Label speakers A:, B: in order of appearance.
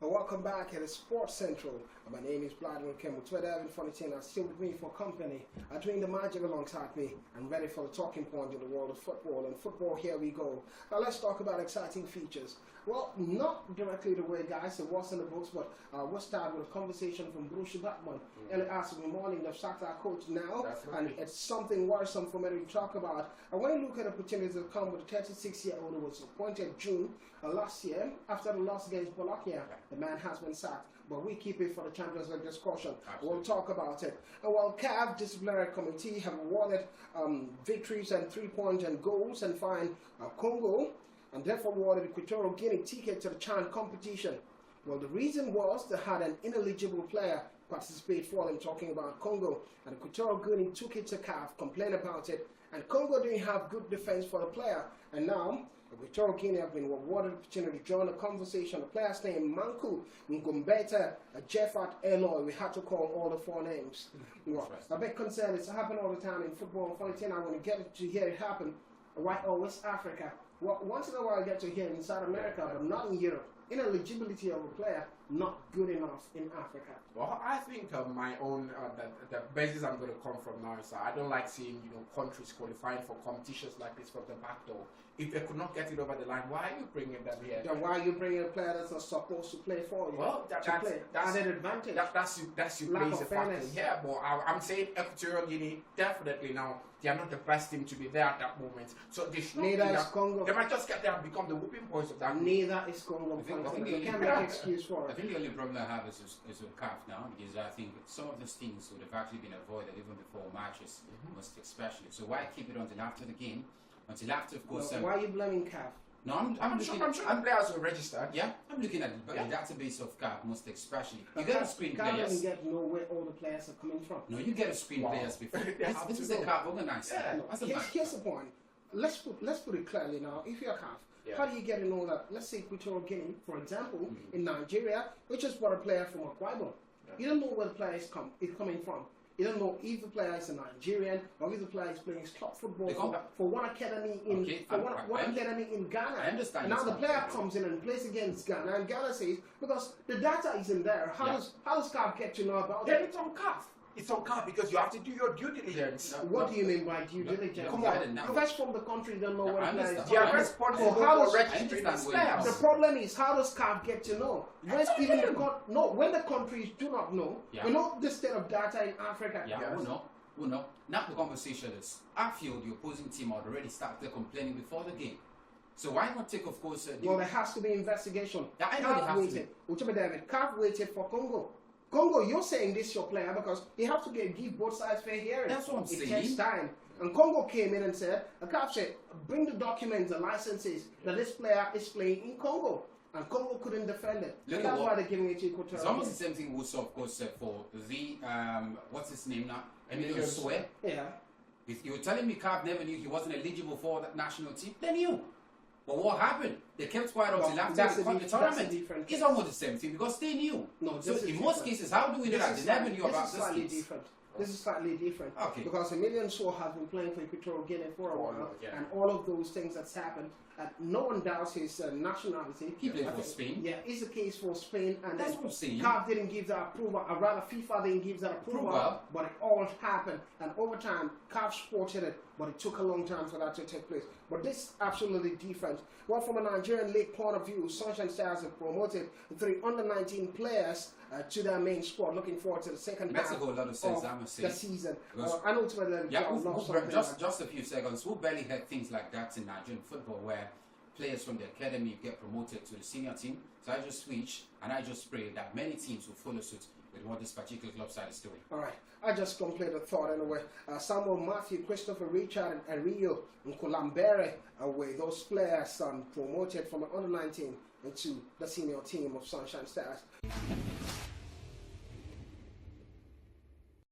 A: and welcome back at Sports Central. My name is Vladimir Kembo. Twitter, and still with me for company. Doing the magic alongside me and ready for the talking point in the world of football. And football, here we go. Now let's talk about exciting features. Well, not directly the way, guys, it was in the books, but we'll start with a conversation from Bruce Batman. Early afternoon in the morning, they've sacked our coach now, and it's something worrisome for me to talk about. And when you look at the opportunities that come with the 36-year-old who was appointed June last year, after the loss against Bologna, the man has been sacked. But we keep it for the Champions League discussion. We'll talk about it. And while CAF Disciplinary Committee have awarded victories and 3-point and goals and fined Congo, and therefore awarded Equatorial Guinea ticket to the CHAN competition. Well, the reason was they had an ineligible player participate for them, talking about Congo, and Equatorial Guinea took it to CAF, complained about it, and Congo didn't have good defense for the player, and now Equatorial Guinea have been awarded the opportunity to join the conversation. The player's name, Manku Ngumbeta Jeffat Eloy. We had to call all the 4 names. Well, a big concern, it's happening all the time in football. Funny thing, I want to get to hear it happen right or West Africa. Well, once in a while I get to hear it in South America, but not in Europe. Ineligibility of a player not good enough in Africa.
B: Well, I think my own the basis I'm going to come from now is I don't like seeing countries qualifying for competitions like this from the back door. If they could not get it over the line, why are you bringing them here?
A: Then why are you bringing a player that's not supposed to play for you?
B: Well, that's
A: an advantage.
B: That's your place factor. Yeah, but I'm saying Equatorial Guinea definitely now they are not the best team to be there at that moment. So they should
A: neither is Congo.
B: They might just get there and become the whooping boys of that.
A: Neither is Congo. You can't make an excuse for it.
C: I think the only problem I have is with CAF now, because I think some of these things would have actually been avoided even before matches, most especially. So why keep it until after the game? Until after, of course.
A: Why are you blaming CAF?
C: No,
B: I'm sure the players are registered.
C: Yeah, I'm looking at the database of CAF, most especially. You
A: But
C: get to screen
A: CAF
C: players.
A: doesn't get to know where all the players are coming from.
C: No, you get to screen players before. This is a CAF organized.
A: Yeah. Here's the point. Let's put it clearly now. If you're CAF, how do you get to know that? Let's say Equatorial Guinea, for example, in Nigeria, which is for a player from Akwa. You don't know where the player is coming from. You don't know if the player is a Nigerian or if the player is playing club football for one academy in academy in Ghana.
C: I understand.
A: And now the player comes in and plays against Ghana, and Ghana says, because the data isn't there, how does CAF get to know about
B: Then
A: it?
B: it's on CAF. It's on CAF because you have to do your due diligence.
A: What do you mean by due diligence?
C: Come on,
A: Fresh from the country don't know what the player is.
B: They are responsible for registering the players.
A: The problem is, how does CAF get to know? When the countries do not know, you know the state of data in Africa.
C: We know. Now the conversation is, I feel the opposing team had already started complaining before the game. So why not take, of course...
A: well, there has to be investigation.
C: I know
A: CAF waited for Congo. Congo, you're saying this is your player because you have to give both sides fair hearing.
C: That's what I'm saying.
A: It takes time. And Congo came in and said, CAF said, bring the documents, the licenses that this player is playing in Congo. And Congo couldn't defend it. And that's why they're giving it to Equatorial.
C: It's almost the same thing also, of course, for the, what's his name now? Emilio Sue.
A: Yeah.
C: If you were telling me CAF never knew he wasn't eligible for that national team, they knew. But what happened? They kept quiet until after the tournament. It's almost the same thing because they knew.
A: No,
C: so in most cases, how do we know that they never knew about this case?
A: This is slightly different.
C: Okay.
A: Because Emilian Shaw has been playing for Equatorial Guinea for a while, and all of those things that's happened, no one doubts his nationality.
C: He played for Spain.
A: Yeah, it's the case for Spain, and
C: that's what I'm saying.
A: CAF didn't give that approval, or rather FIFA didn't give that approval, but it all happened, and over time, CAF supported it, but it took a long time for that to take place. But this is absolutely different. Well, from a Nigerian league point of view, Sunshine Stars have promoted 3 under-19 players to their main squad. Looking forward to the second half
C: a lot of sense, I must say.
A: The season. I know it's
C: just a few seconds. Who barely had things like that in Nigerian football where players from the academy get promoted to the senior team? So I just switch and I just pray that many teams will follow suit with what this particular club side is doing.
A: All right, I just completed the thought anyway. Samuel Matthew, Christopher Richard, and Rio Nkulambere were those players promoted from an under-19 into the senior team of Sunshine Stars.